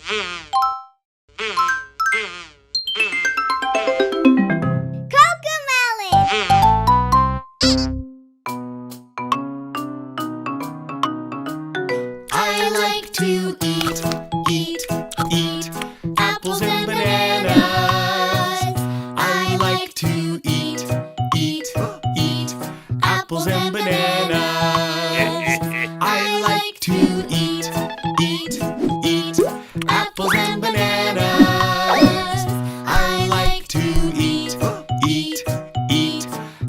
I like to eat apples and bananas. I like to eat apples and bananas. I like to eat apples and bananas. I like to eat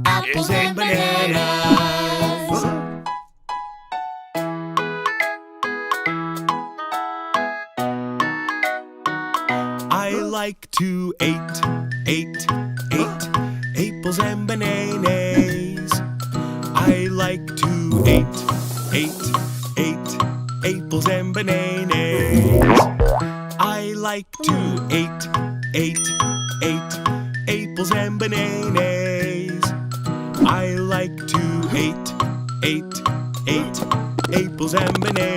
apples and bananas. I like to eat apples and bananas. I like to eat apples and bananas. I like to eat apples and bananas. I like to eat apples and bananas.